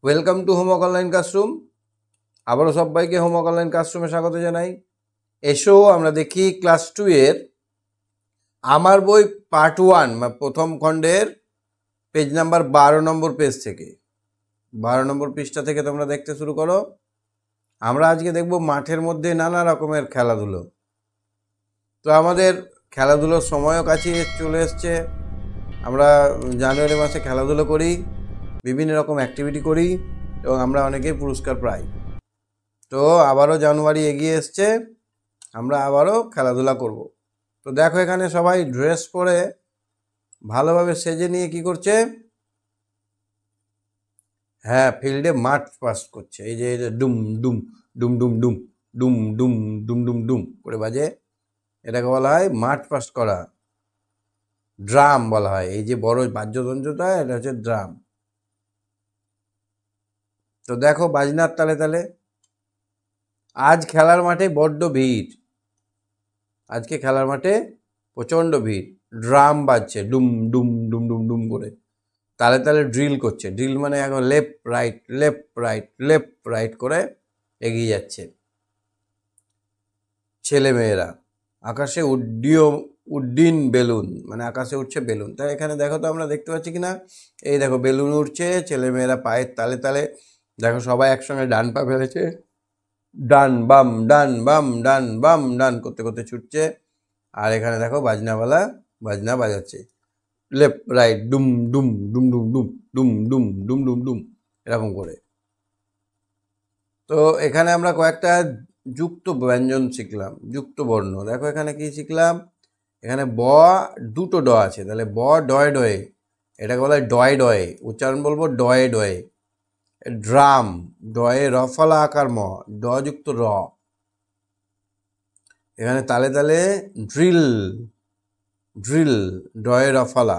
Welcome to homework online classroom. আবারও সবাইকে homework online ক্লাসরুমে স্বাগত জানাই। এসো আমরা দেখি ক্লাস 2 এর আমার বই পার্ট 1 প্রথম খণ্ডের পেজ নাম্বার 12 নম্বর পেজ থেকে 12 নম্বর পৃষ্ঠা থেকে তোমরা দেখতে শুরু করো। আমরা আজকে দেখব মাঠের মধ্যে নানা রকমের খেলাধুলো। তো আমাদের খেলাধুলোর সময়ও কাছে চলে এসছে। আমরা জানুয়ারি মাসে খেলাধুলো করি, বিভিন্ন রকম অ্যাক্টিভিটি করি এবং আমরা অনেকেই পুরস্কার পাই। তো আবারও জানুয়ারি এগিয়ে এসছে, আমরা আবারও খেলাধুলা করব। তো দেখো এখানে সবাই ড্রেস পরে ভালোভাবে সেজে নিয়ে কি করছে, হ্যাঁ ফিল্ডে মাঠ পাস করছে। এই যে ডুম ডুম ডুম ডুম ডুম ডুম ডুম ডুম ডুম ডুম করে বাজে, এটাকে বলা হয় মাঠ পাস করা। ড্রাম বলা হয়, এই যে বড় বাদ্যযন্ত্রটা এটা হচ্ছে ড্রাম। তো দেখো বাজনার তালে তালে আজ খেলার মাঠে বড্ড ভিড়। আজকে খেলার মাঠে প্রচণ্ড ভিড়। ড্রাম বাজছে ডুম ডুম ডুম ডুম ডুম করে, তালে তালে ড্রিল করছে। ড্রিল মানে এখন left right left right left right করে এগিয়ে যাচ্ছে ছেলে মেয়েরা। আকাশে উড্ডীন বেলুন, মানে আকাশে উঠছে বেলুন। তাই এখানে দেখো তো আমরা দেখতে পাচ্ছি কিনা, এই দেখো বেলুন উঠছে, ছেলে মেয়েরা পায়ের তালে তালে দেখো সবাই একসঙ্গে ডান পা ফেলেছে, ডান বাম ডান বাম ডান বাম ডান করতে করতে ছুটছে। আর এখানে দেখো বাজনাওয়ালা বাজনা বাজাচ্ছে, লেফট রাইট ডুম ডুম ডুম ডুম ডুম ডুম ডুম ডুম ডুম ডুম এরকম করে। তো এখানে আমরা কয়েকটা যুক্ত ব্যঞ্জন শিখলাম, যুক্ত বর্ণ। দেখো এখানে কি শিখলাম, এখানে ব দুটো ড আছে, তাহলে ব ডয়ে ডয়ে, এটাকে বলা হয় ডয়ে ডয়ে, উচ্চারণ বলবো ডয়ে ডয়ে। ড্রাম ডয়ে রফলা আকার ম, ড যুক্ত র। এখানে তালে তালে ড্রিল, ড্রিল ডয়ে রফলা,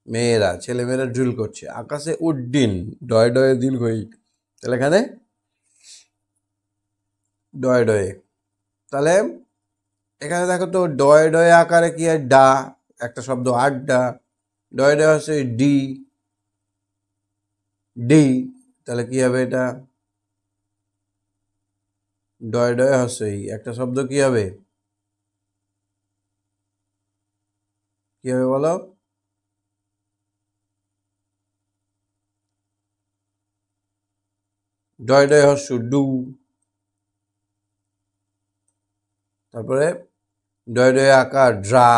মেয়েরা ছেলেমেয়েরা ড্রিল করছে। আকাশে উড্ডিন ডয়ে ডয়ে দীর্ঘই, তাহলে এখানে ডয়ে ডয়ে। তাহলে এখানে দেখো তো ডয়ে ডয়ে আকারে কি হয়, ডা একটা শব্দ, আড্ডা। ডয়ে ডয়ে হচ্ছে ডি ডি, তাহলে কি হবে এটা, ডয়ে ডয়ে হচ্ছে একটা শব্দ, কি হবে কি হবে বলো, ডয় ডয় হস্য ডু। তারপরে ডয় ডয় আকার ড্রা,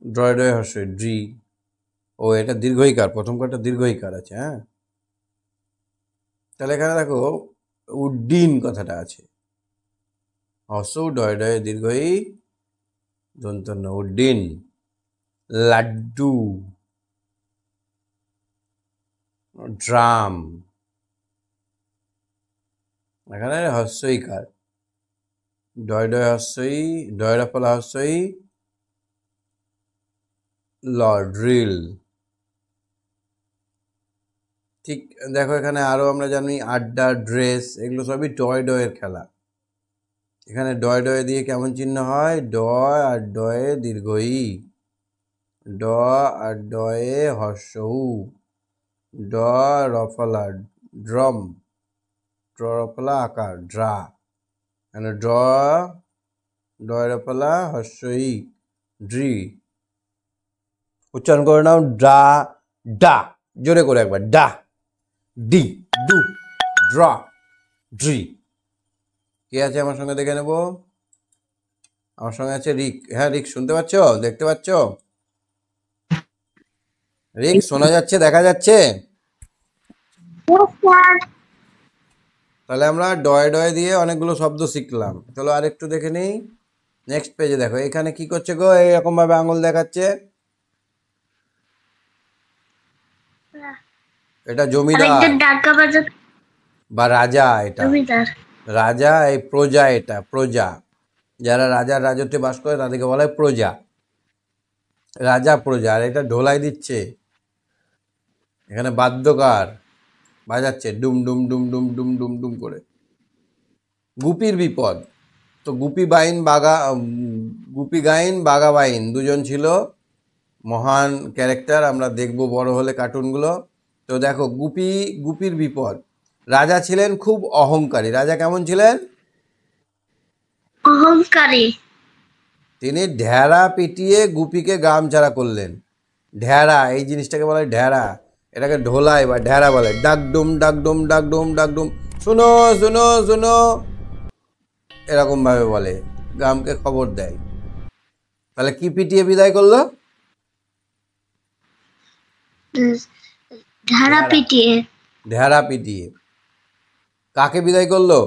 ডয় ডয় হস্য ড্রি। ও এটা দীর্ঘইকার, প্রথম কটা দীর্ঘইকার আছে। হ্যাঁ, তাহলে এখানে দেখো উড্ডিন কথাটা আছে, হস্য ডয় ডয় দীর্ঘই দন্তন্য উড্ডিন। লাড্ডু, ড্রাম, এখানে হস্যইকার, ডয় ডয় হস্যই, ডয় রফলা হস্যই ল, ড্রিল। ঠিক দেখো এখানে আরও আমরা জানি আড্ডা, ড্রেস, এগুলো সবই ডয় ডয়ের খেলা। এখানে ডয় ডয় দিয়ে কেমন চিহ্ন হয়, ডয় আর ডয়ে দীর্ঘই, ড আর ডয়ে হর্ষউ, ড রফলা ড্রম, ড্র রফলা আকার ড্রা, এখানে ডয় রফলা হর্ষই ড্রি। উচ্চারণ করে নাও, ডা ডা, জোরে করে একবার, ডা ডি ডু ড্রা ড্রি। কে আছে আমার সঙ্গে দেখে নেব, আমার সঙ্গে আছে রিক। হ্যাঁ রিক, শুনতে পাচ্ছ, দেখতে পাচ্ছ? রিক শোনা যাচ্ছে, দেখা যাচ্ছে? তাহলে আমরা ডয়ে ডয়ে দিয়ে অনেকগুলো শব্দ শিখলাম। চলো আরেকটু দেখে নিই। নেক্সট পেজে দেখো এখানে কি করছে গো, এইরকম ভাবে আঙুল দেখাচ্ছে, এটা জমিদার বা রাজা। এটা রাজা, এই প্রজা, এটা প্রজা, যারা রাজার রাজত্বে বাস করে তাদেরকে বলা হয় প্রজা। রাজা প্রজা। আর এটা ঢোলাই দিচ্ছে, এখানে বাদ্যকার বাজাচ্ছে ডুম ডুম ডুম ডুম ডুম ডুম ডুম করে। গুপির বিপদ। তো গুপি গাইন বাঘা বাইন দুজন ছিল, মহান ক্যারেক্টার, আমরা দেখব বড় হলে কার্টুনগুলো। তো দেখো গুপির বিপদ। রাজা ছিলেন খুব অহংকারী। রাজা কেমন ছিলেন? অহংকারী। তিনি ঢেড়া পিটিয়ে গুপিকে গ্রাম ছাড়া করলেন। ঢেড়া, এই জিনিসটাকে বলে ঢেড়া, এটাকে ঢোলাই বা ঢেড়া বলে। ডাকডুম ডাকডুম ডাকডুম ডাকডুম, শুনো শুনো শুনো, এরকম ভাবে বলে, গ্রামকে খবর দেয়। তাহলে কি পিটিয়ে বিদায় করলো? ধারা পিটিয়ে। ঢেড়া পিটিয়ে। কাকে বিদায় করলো?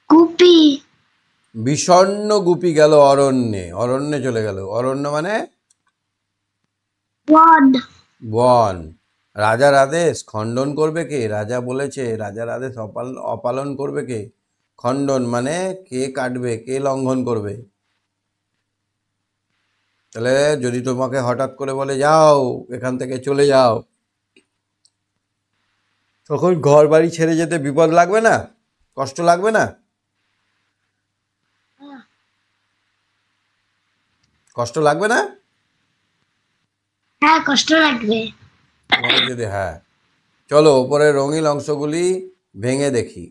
গুপি। বিষণ্ণ গুপি গেল অরণ্যে। অরণ্যে চলে গেল। অরণ্য মানে বন। বন। রাজার আদেশ খণ্ডন করবে কে? রাজা বলেছে, রাজার আদেশ অপালন করবে কে? খণ্ডন মানে কে কাটবে, কে লঙ্ঘন করবে? তাহলে যদি তোমাকে হঠাৎ করে বলে যাও এখান থেকে চলে যাও, তখন ঘর বাড়ি ছেড়ে যেতে বিপদ লাগবে না? কষ্ট লাগবে না? কষ্ট লাগবে না? হ্যাঁ, কষ্ট লাগবে। তোমাকে যদি, হ্যাঁ, চলো ওপরের রঙিন অংশগুলি ভেঙে দেখি।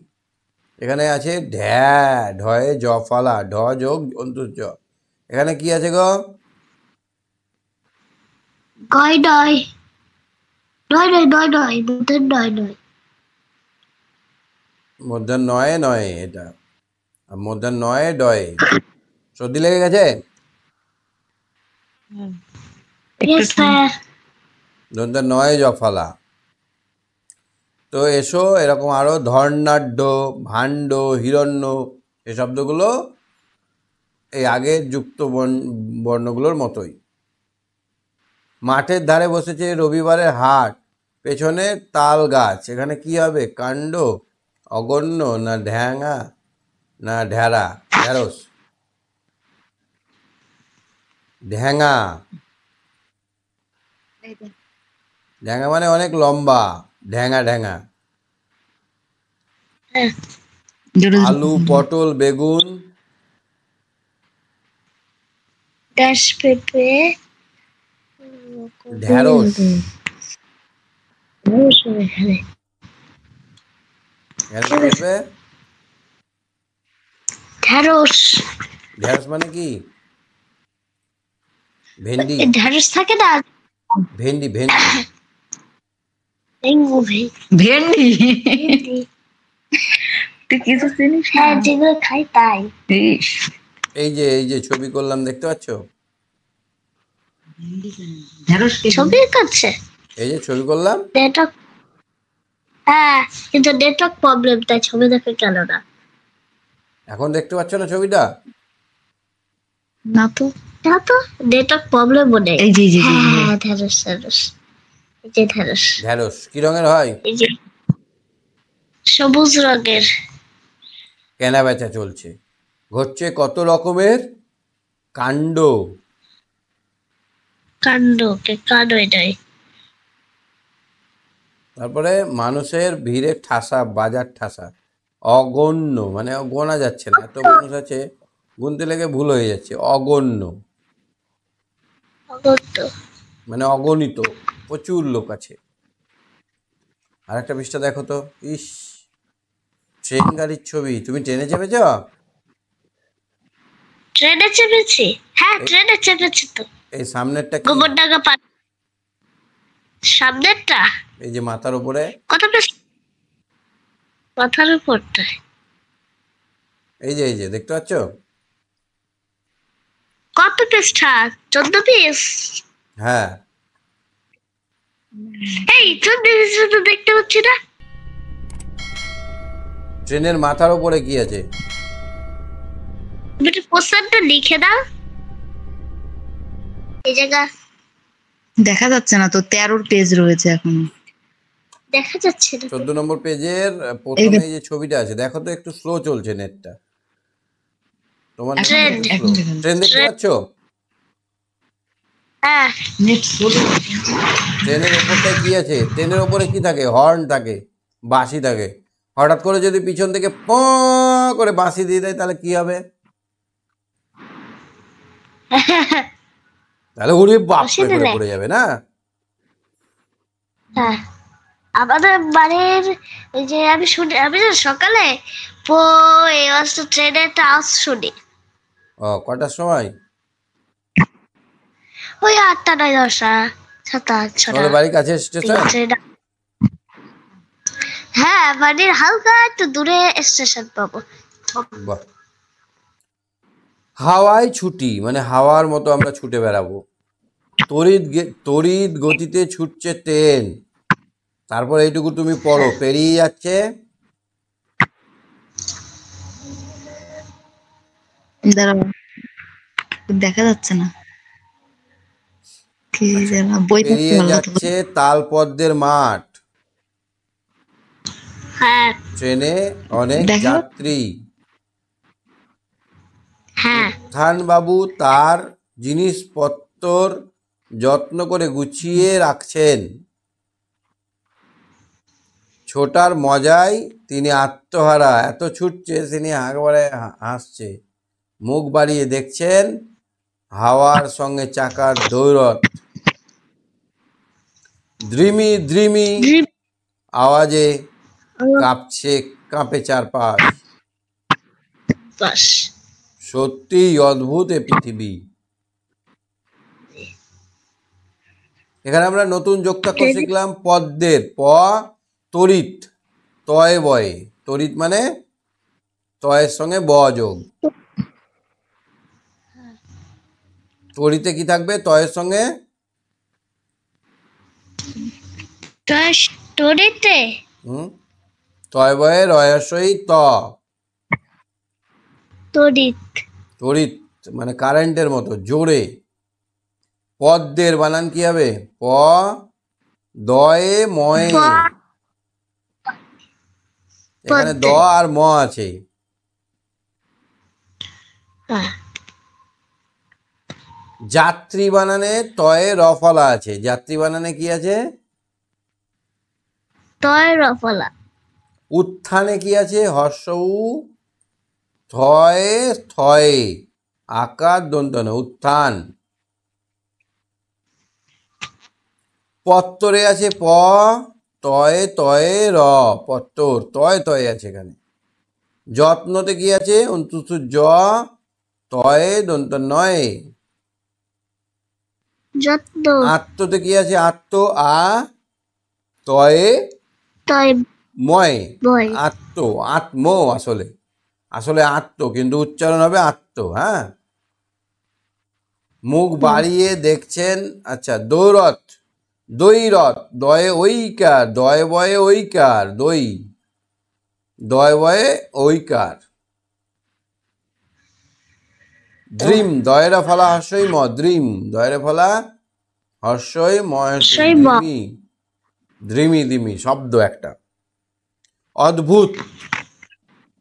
এখানে আছে ঢ্যা, ঢয়ে জ ফালা, ঢ যোগ অন্তর্জ। এখানে কি আছে গো? গয় ডয়। ডয় ডয় ডয় ডয়, দুধের ডয় ডয়। মধ্যাহ্ন নয় নয়, এটা মধ্যাহ্ন নয় ডয়ে। সর্দি লেগে গেছে? Yes, sir. দন্তের নয় জফালা। তো এসো, এরকম আরো ধর্নাঢ্য, ভাণ্ড, হিরণ্য, এই শব্দগুলো এই আগের যুক্ত বর্ণগুলোর মতোই। মাঠের ধারে বসেছে রবিবারের হাট, পেছনে তাল গাছ। এখানে কি হবে? কাণ্ড, অগণ্য, না ঢ্যাঙা, না ঢেড়া? ঢেঁড়স। ঢ্যাঙা। ঢ্যাঙা মানে অনেক লম্বা। ঢ্যাঙা ঢ্যাঙা। আলু, পটল, বেগুন। ড্যাশ পেঁপে। ঢেঁড়স। এখানে কি আসবে? ঢেঁড়স। ঢেঁড়স মানে কি? ভেন্ডি। ঢেঁড়স থাকে না? ভেন্ডি ভেন্ডি। ভেন্ডি। তুই কিছু চিনিস? হ্যাঁ, যেগুলো খাই তাই। এই যে ছবি করলাম, দেখতে পাচ্ছ? ছবি করছে? এই যে ছবি করলাম। নেটওয়ার্ক। হ্যাঁ, কিন্তু নেটওয়ার্ক প্রবলেম, তাই ছবি দেখে গেল না। এখন দেখতে পাচ্ছ না ছবিটা? না তো, না তো, নেটওয়ার্ক প্রবলেম মনে। এই যে হ্যাঁ, ঢেঁড়স ঢেঁড়স। এই যে ঢেঁড়স। ঢেঁড়স কি রঙের হয়? এই যে সবুজ রঙের। কেনা বেচা চলছে, ঘটছে কত রকমের কাণ্ড। কাণ্ড কে কাণ্ড এটাই। তারপরে মানুষের ভিড়ে ঠাসা, বাজার ঠাসা। অগণ্য মানে গোনা যাচ্ছে না, এত মানুষ আছে, গুনতে লেগে ভুল হয়ে যাচ্ছে। অগণ্য অগত্য। মানে অগণিত, প্রচুর লোক আছে। আর একটা পৃষ্ঠা দেখো তো। ইস, ট্রেন গাড়ির ছবি। তুমি ট্রেনে চেপেছ? ট্রেনে চেপেছি। হ্যাঁ, ট্রেনে চেপেছি তো। এই সামনেরটা কি? গোবরডাঙ্গা পার। সামনেরটা? এই যে মাথার উপরে। কত পিস? মাথার উপরটা? এই যে দেখতে পাচ্ছ? কত পৃষ্ঠা? 14 পিস? হ্যাঁ। এই 14 পিস তো দেখতে পাচ্ছি না। ট্রেনের মাথার উপরে কি আছে? তুমি কোশ্চেনটা লিখে দাও। এই জায়গা দেখা যাচ্ছে না তো, 13 পেজ রয়েছে এখন। দেখা যাচ্ছে না। 14 নম্বর পেজের প্রথমে এই যে ছবিটা আছে, দেখো তো, একটু স্লো চলছে নেটটা। তোমার ট্রেন। ট্রেন দেখতে পাচ্ছ? হ্যাঁ, ট্রেনের ওপরটায় কি আছে? ট্রেনের ওপরে কি থাকে? হর্ন থাকে, বাঁশি থাকে। হঠাৎ করে যদি পিছন থেকে প করে বাঁশি দিয়ে দেয়, তাহলে কি হবে? তাহলে ওরে বাপরে অসুবিধা করে নেই। পড়ে যাবে না? হ্যাঁ, আমাদের বাড়ির ওই যে আমি না সকালে এই অবস্থা ট্রেনে একটা আওয়াজ শুনি, কটার সময়? ওই 8টা 9 10টা 7টা 6টা তোমাদের বাড়ির কাছে স্টেশন? ট্রেন। হ্যাঁ, বাড়ির হালকা একটু দূরে স্টেশন পাবো। বাহ। হাওয়ায় ছুটি মানে হাওয়ার মতো আমরা ছুটে বেড়াবো। তড়িৎ গতিতে ছুটছে ট্রেন। তারপর এইটুকু তুমি পড়ো, পেরিয়ে যাচ্ছে। দাঁড়াও, দেখা যাচ্ছে না। কি যেন বই পড়তে পেরিয়ে ভালো লাগলো। যাচ্ছে তালপদ্মের মাঠ। হ্যাঁ ট্রেনে অনেক দেখা যাত্রী। হ্যাঁ উত্থানবাবু তার জিনিসপত্র যত্ন করে গুছিয়ে রাখছেন। ছোটার মজায় তিনি আত্মহারা, এত ছুটছে তিনি একবারে হাসছে। মুখ বাড়িয়ে দেখছেন হাওয়ার সঙ্গে চাকার দৌড়ত। দ্রিমি দ্রিমি আওয়াজে কাঁপে চারপাশ। বাস সত্যিই অদ্ভুত এ পৃথিবী। এখানে আমরা নতুন যোগটাক্ষর শিখলাম পদ্মের তড়িৎ, তয়ে বয়ে। তড়িৎ মানে তয়ের সঙ্গে ব যোগ। তড়িতে কি থাকবে তয়ের সঙ্গে? ট্রেনেতে তয় বয়ে রয়সই তড়িৎ তড়িৎ মানে কারেন্টের মতো জোরে। পদ্মের বানান কি হবে? দয়ে ময়ে। এখানে দ আর ম আছে। যাত্রী বানানে তয়ে রফলা আছে। যাত্রী বানানে কি আছে? তয় রফলা। উত্থানে কি আছে? হর্ষ উ থয়ে থয়ে আকার দন্তন উত্থান। পত্তরে আছে তয়ে তয়ে র, পত্তর তয়ে তয়ে আছে এখানে। যত্নতে কি আছে? অন্তত জ তয়ে দন্ত নয়। যত্ন। আত্মতে কি আছে? আত্ম আ তয়ে তয় ময়। বয়। আত্ম আসলে আত্ম, কিন্তু উচ্চারণ হবে আত্ম। হ্যাঁ, মুখ বাড়িয়ে দেখছেন। আচ্ছা, দৌড়ত দৈরত দয়ে ঐকার, দয় বয়ে ঐকার, দয় বয়ে ঐকার। দ্রিম দয়েরা ফলা হর্ষই ম, দ্রিম দয়েরা ফলা হর্ষই হর্ষই ম। দ্রিমি, দ্রিমি দ্রিমি শব্দ একটা। অদ্ভুত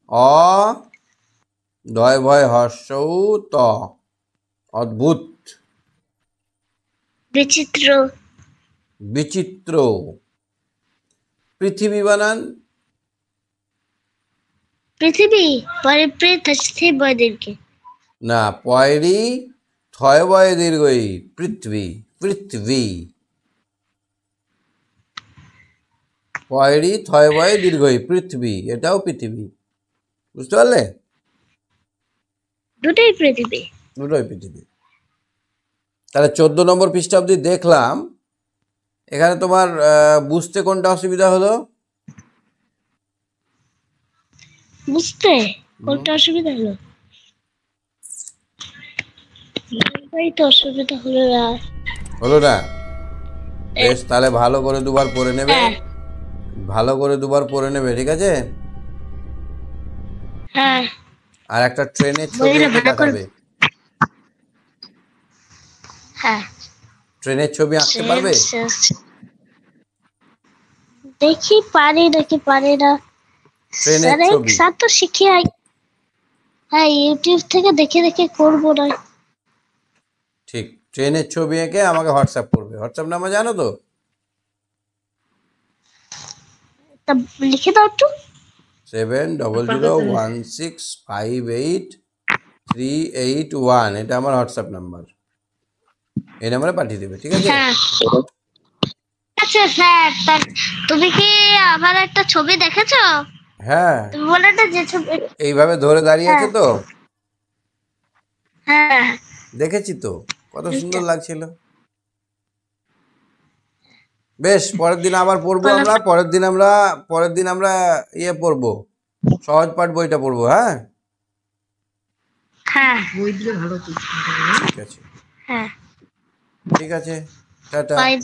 অ দয় ভয় হর্ষৌ ত, অদ্ভুত। বিচিত্র বিচিত্র। পৃথিবী বানান? পৃথিবী পরিপ্রেত আছে বয়দেরকে। না, পয়রি থয় বয়ে দীর্ঘই পৃথিবী, পৃথিবী। পয়রি থয় বয়ে দীর্ঘই পৃথিবী, এটাও পৃথিবী। বুঝতে পারলে? দুটোই পৃথিবী। দুটোই পৃথিবী। তাহলে 14 নম্বর পৃষ্ঠা অবধি দেখলাম। এখানে তোমার বুঝতে কোনটা অসুবিধা হলো? বুঝতে কোনটা অসুবিধা হলো? এই তো অসুবিধা হলো না। হলো না? বেশ, তাহলে ভালো করে দুবার পড়ে নেবে। হ্যাঁ ভালো করে দুবার পড়ে নেবে, ঠিক আছে? হ্যাঁ আর একটা ট্রেনের ছবি বইটা এঁকে ভালো করে। পাঠাবে। হ্যাঁ ট্রেনের ছবি আঁকতে পারবে? দেখি পারি নাকি পারি না। ট্রেনের স্যার ছবি স্যার তো শিখিয়ে। হ্যাঁ, ইউটিউব থেকে দেখে দেখে করবো না। ঠিক, ট্রেনের ছবি এঁকে আমাকে হোয়াটসঅ্যাপ করবে। হোয়াটসঅ্যাপ নাম্বার জানো তো? তা লিখে দাও একটু। 70016583 381, এটা আমার হোয়াটসঅ্যাপ নাম্বার, এই নাম্বারে পাঠিয়ে দেবে, ঠিক আছে? হ্যাঁ আচ্ছা স্যার, তুমি কি আমার একটা ছবি দেখেছো? হ্যাঁ, তুমি বলে না যে ছবি। এইভাবে ধরে দাঁড়িয়ে আছে তো, হ্যাঁ দেখেছি তো, কত সুন্দর লাগছিল। বেশ, পরের দিন আবার পড়বো আমরা, পরের দিন আমরা ইয়ে পড়বো, সহজ পাঠ বইটা পড়বো। হ্যাঁ হ্যাঁ বই দিলে ভালো হতো। ঠিক আছে, হ্যাঁ ঠিক আছে, টাটা। বাই।